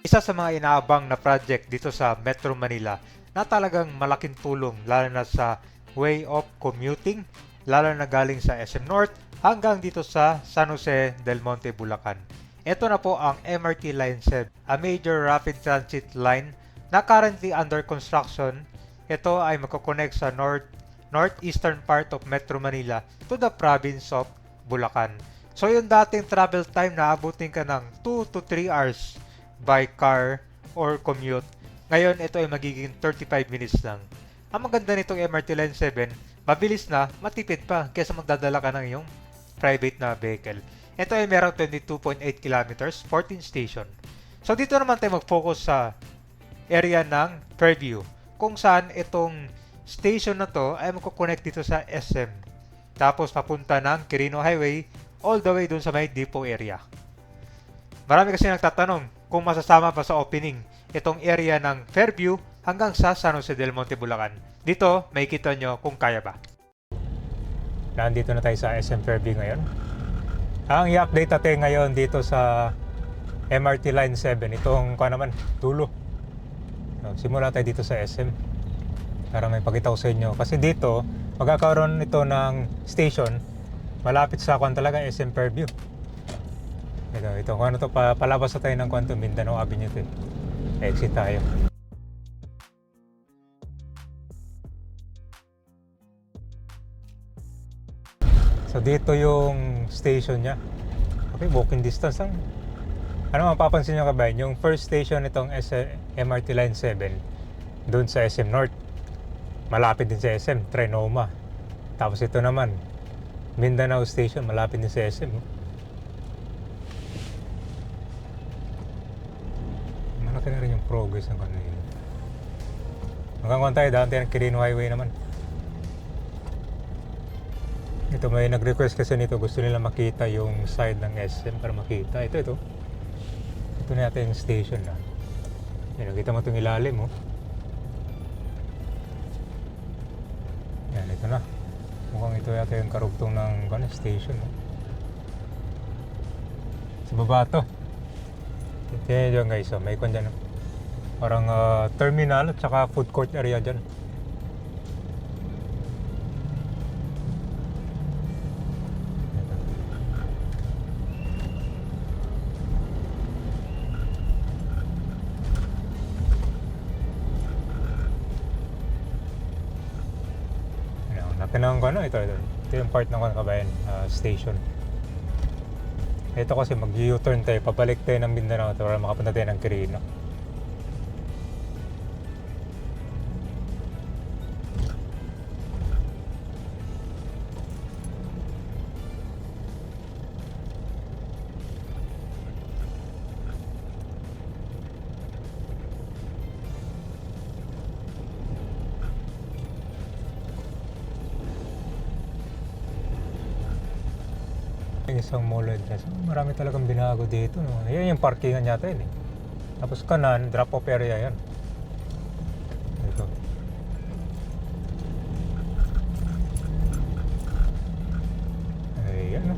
Isa sa mga inaabang na project dito sa Metro Manila na talagang malaking tulong lalo na sa way of commuting, lalo na galing sa SM North hanggang dito sa San Jose del Monte, Bulacan. Ito na po ang MRT Line 7, a major rapid transit line na currently under construction. Ito ay magkoconnect sa northeastern part of Metro Manila to the province of Bulacan. So yung dating travel time na abutin ka ng 2 to 3 hours by car or commute, ngayon ito ay magiging 35 minutes lang. Ang maganda nitong MRT Line 7, mabilis na, matipid pa kaysa magdadala ka ng iyong private na vehicle. Ito ay merong 22.8 kilometers, 14 station. So dito naman tayo mag-focus sa area ng Fairview, kung saan itong station na to ay magkoconnect dito sa SM. Tapos papunta ng Quirino Highway all the way dun sa may depot area. Marami kasi nagtatanong kung masasama pa sa opening itong area ng Fairview hanggang sa San Jose del Monte, Bulacan. Dito, may kita nyo kung kaya ba. Nandito na tayo sa SM Fairview ngayon. Ang i-update natin ngayon dito sa MRT Line 7, itong naman, dulo. Simula tayo dito sa SM para may pakita ko sa inyo. Kasi dito, magkakaroon ito ng station malapit sa talaga SM Fairview. Ito, kung ano to, palabas na tayo ng Quantum Mindanao Avenue to. Exit tayo. So dito yung station niya. Okay, walking distance lang. Ano mapapansin nyo kabayan, yung first station itong MRT Line 7 doon sa SM North, malapit din sa SM Trinoma. Tapos ito naman Mindanao Station, malapit din sa SM. Malaki na rin yung progress ng kanila. Hanggang kung tayo, daan tayo ng Quirino Highway naman. Ito, may nag-request kasi nito, gusto nila makita yung side ng SM para makita. Ito. Ito na yata yung station na. Yan, nakita mo itong ilalim, oh. Yan, ito na. Mukhang ito yata yung karugtong ng station, oh. Sa baba to. Tingnan nyo guys, oh. May kwan dyan, oh. Parang terminal at saka food court area dyan. Kanang ito yung part ng kabayan station. Ito kasi mag-U-turn tayo, pabalik tayo ng Mindanao para makapunta tayo ng Quirino. Isang mall address. Marami talagang binago dito, no? Ayan yung parkingan yata yun, eh. Tapos kanan, drop-off area yan. Ito. Ayan, no?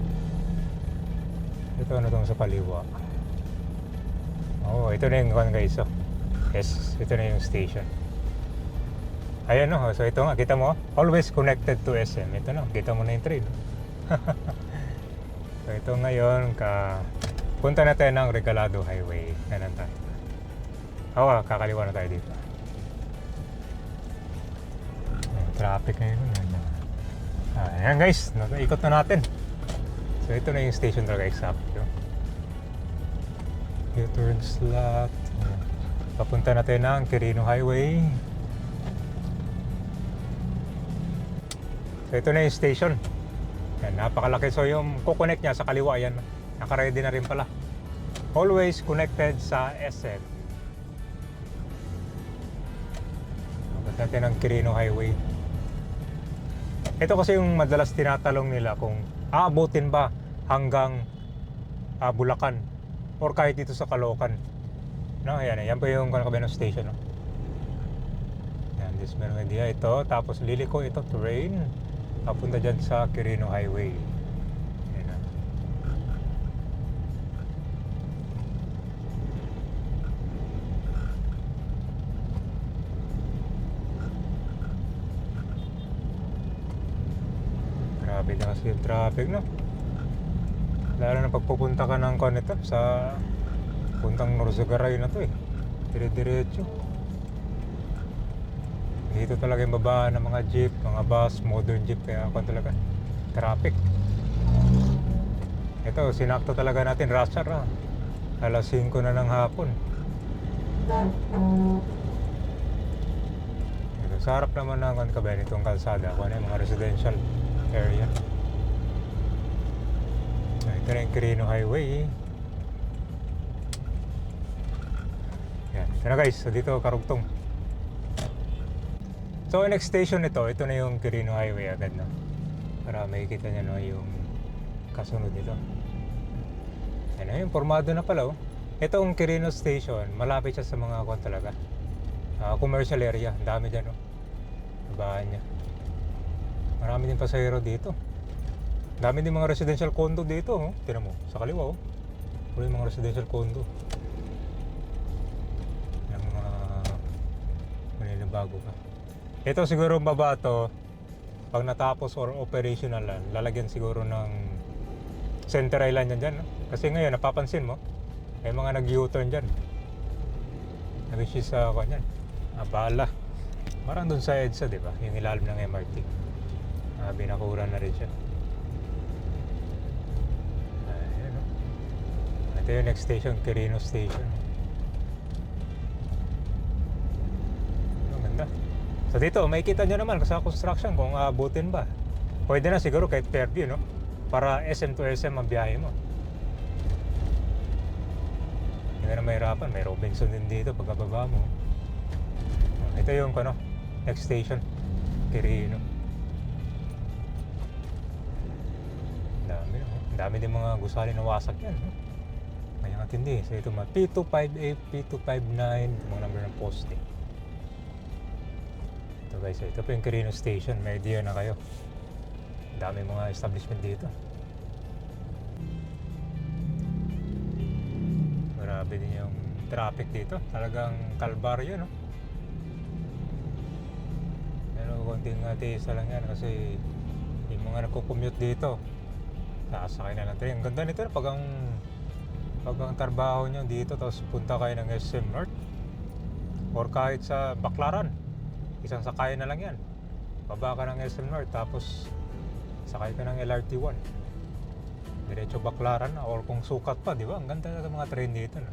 Ito ano itong sa kaliwa. Oh, ito na yung guys, oh. Yes, ito na yung station. Ayan, no? So ito nga, kita mo, always connected to SM. Ito na, kita mo na yung train. So ito ngayon, punta na tayo ng Regalado Highway. Kanan tayo. Kakaliwa na tayo dito. Traffic ngayon. Ayan guys, ikot na natin. So ito na yung station talaga exact. U-turn slot. Papunta na tayo ng Quirino Highway. So ito na yung station. Yan, napakalaki. So yung kukonect niya sa kaliwa, yan, nakaready na rin pala. Always connected sa SM. Punta natin ng Quirino Highway. Ito kasi yung madalas tinatalong nila kung aabutin ba hanggang Bulacan or kahit dito sa Caloocan. No, yan po yung Canacabeno Station, no? Yan, this meron idea ito. Tapos liliko ito, train. Papunta dyan sa Quirino Highway. Ayan na. kasi yung traffic, no? Lalo na pagpupunta ka ng nito sa puntang Norzagaray na to eh. Dire-diretso. Dito talaga yung babaan ng mga jeep, mga bus, modern jeep. Kaya talaga traffic. Ito, sinakto talaga natin rush hour, alas 5 na ng hapon. Ito, sa harap naman ng kabayan itong kalsada, kung ano yung mga residential area. Ito na yung Quirino Highway. Yan. Ito na guys, so dito karugtong. So next station ito na yung Quirino Highway agad, no? Para makikita nyo, no, yung kasunod nito. Yan, yung formado na pala, oh. Itong Quirino Station, malapit siya sa mga talaga. Commercial area, ang dami dyan, oh. Babahan niya. Marami din pasahero dito. Dami din mga residential condo dito, oh. Tingnan mo, sa kaliwa, oh. Puro yung mga residential condo. Yung mga Manila bago pa. Ito siguro baba to, pag natapos or operational lang, lalagyan siguro ng center island yan dyan, no? Kasi ngayon, napapansin mo, may mga nag-U-turn dyan. Which is, kanyan, Abala. Parang dun sa EDSA, di ba? Yung ilalim ng MRT. Binakuran na rin siya. Ito yung next station, Quirino Station. Ang ganda. So dito, makikita nyo naman sa construction kung aabutin ba. Pwede na siguro kahit Fairview, no? Para SM to SM ang biyahe mo. Hindi na mahirapan. May Robinson din dito pagkababa mo. Ito yung next station, Quirino. Dami, no? Dami din mga gusali na wasak yan, no? Kaya matindi. So ito mga P258, P259, ito mga number ng poste. Ito guys, ito po yung Quirino Station. May idea na kayo. Dami mga establishment dito. Grabe din yung traffic dito. Talagang kalbaryo, no? Pero konting tiisa lang yan kasi yung mga nagko-commute dito, sasakay na lang tayo. Ang ganda nito, pag ang trabaho nyo dito tapos punta kayo ng SM North or kahit sa Baclaran, isang sakay na lang yan. Baba ka ng SM North tapos sakay ka ng LRT1, diretso Baclaran na, or kung sukat pa, di ba? Ang ganda ng mga train dito, no?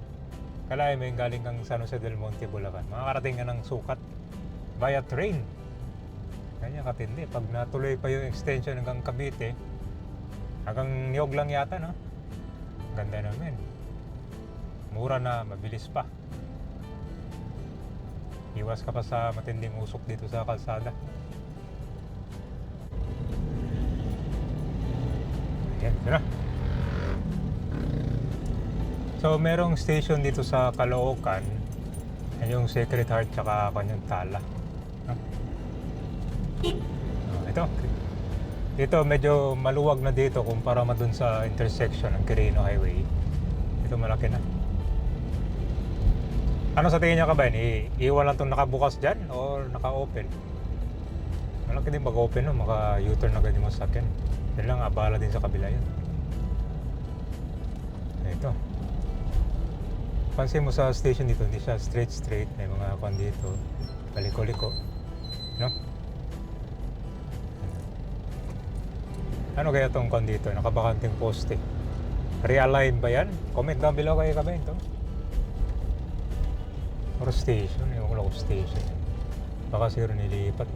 Kalahin mo yung galing kang San Jose del Monte, Bulacan, makakarating ka ng sukat via train. Kanya katindi. Pag natuloy pa yung extension hanggang Cavite, hanggang Niog lang yata, no? Ganda naman. Mura na, mabilis pa. Iwas ka pa sa matinding usok dito sa kalsada. Ayan, tira. So, merong station dito sa Caloocan. Yan yung Sacred Heart tsaka kanyang Tala. Ito. Dito medyo maluwag na dito kumpara dun sa intersection ng Quirino Highway. Ito malaki na. Ano sa tingin niya kabayan? Iiwan lang itong nakabukas dyan or naka-open? Malaki din pag-open, no? Maka-U-turn na ganyan mo sa akin. Yan lang, abala din sa kabila yun. Ito. Pansin mo sa station dito, hindi siya straight. May mga kwan dito. Kaliko-liko. No? Ano kaya itong kwan dito? Nakabakanting poste. Realign ba yan? Comment down below kayo kabayan ito. Or station, yung ko station. Baka siguro nilipat.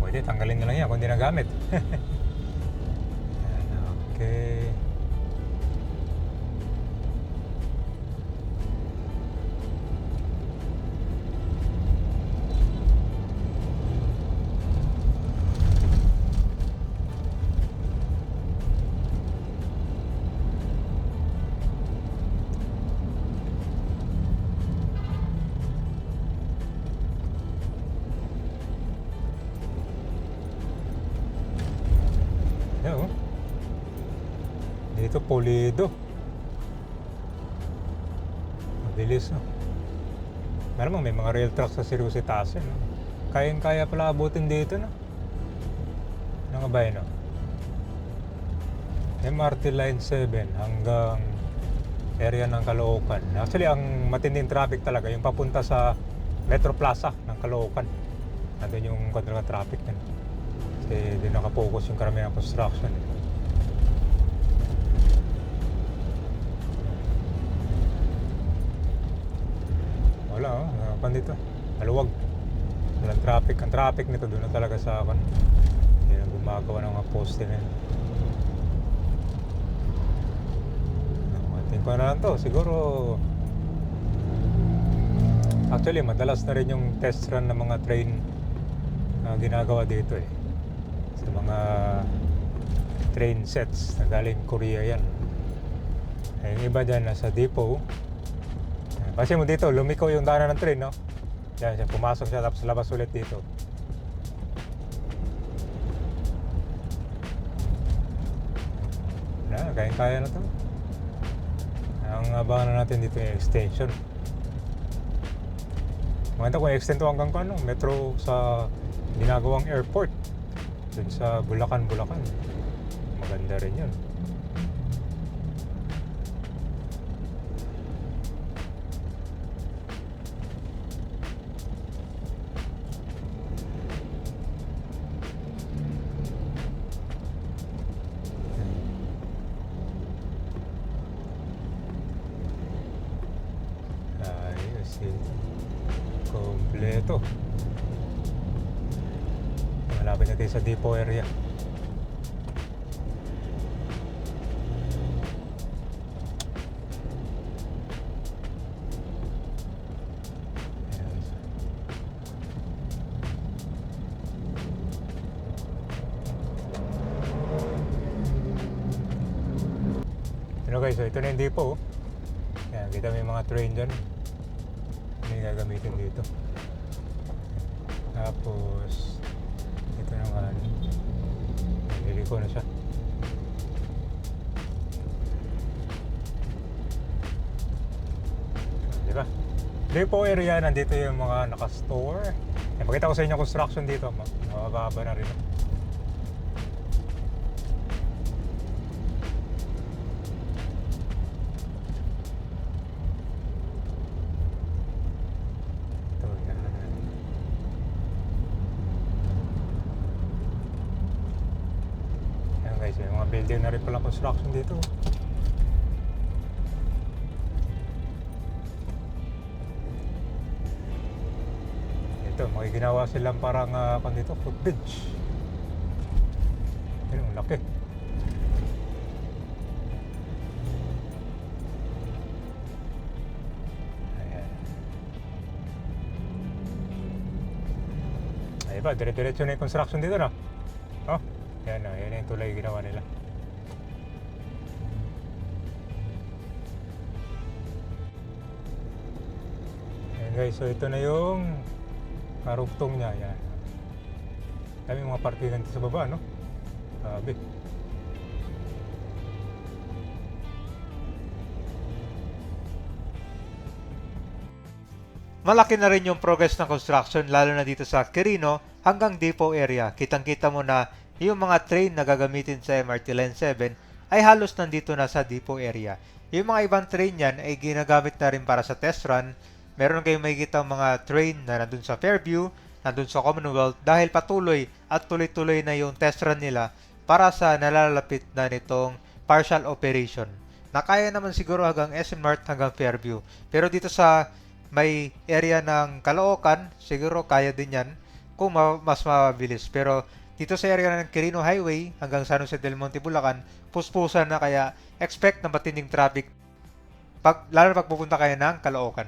Pwede, tanggalin na lang yan kung hindi nagamit. Okay. Dito pulido. Mabilis, no? Malamang may mga rail trucks sa Sirusitasin, no? Kayang-kaya pala abutin dito, no? Ano nga ba yun? MRT Line 7 hanggang area ng Caloocan. Actually, ang matinding traffic talaga yung papunta sa Metro Plaza ng Caloocan. Nandun yung kontra traffic din. Kasi doon nakapokus yung karamihan ng construction. Wala, dito. Maluwag. Walang traffic. Ang traffic nito doon na talaga sa akin. Hindi na gumagawa ng mga poste na yun. Pa na lang to, siguro actually madalas na rin yung test run ng mga train na ginagawa dito sa mga train sets na galing Korea yan. Yung iba dyan nasa depot kasi mo dito lumiko yung daanan ng train, no? Yan siya, pumasok siya tapos labas ulit dito. Kaya na to. Ang abangan na natin dito yung extension. Maganda kung extend to hanggang metro sa ginagawang airport dun sa Bulacan. Maganda rin yun. Kompleto. Malapit na tayo sa depot area. Guys, so ito na yung depot. Yan, kita may mga train dyan. May gagamitin dito. Tapos ito naman nililiko na siya. Diba? Depot area, nandito yung mga naka-store. Pakita ko sa inyo construction dito. Mababa na rin. Guys, may mga building na rin pala construction dito. Ito, may ginawa silang parang dito, footbridge. Ayun, ang laki. Ayan. Ayun ba, dire-diretso na yung construction dito, no? Oh. Yan yung tulay ginawa nila. Ayan guys, so ito na yung karugtong niya. Yan. Kami mga partigan dito sa baba, no? Sabi. Malaki na rin yung progress ng construction lalo na dito sa Quirino hanggang depot area. Kitang-kita mo na yung mga train na gagamitin sa MRT Line 7 ay halos nandito na sa depot area. Yung mga ibang train yan ay ginagamit na rin para sa test run. Meron kayong makikita mga train na nandun sa Fairview, nandun sa Commonwealth dahil patuloy at tuloy-tuloy na yung test run nila para sa nalalapit na nitong partial operation. Nakaya naman siguro hanggang SM North hanggang Fairview. Pero dito sa may area ng Caloocan, siguro kaya din yan kung mas mabilis. Pero dito sa area ng Quirino Highway hanggang San Jose del Monte, Bulacan, puspusan na kaya expect na matinding traffic lalo na pag pupunta kayo ng Caloocan.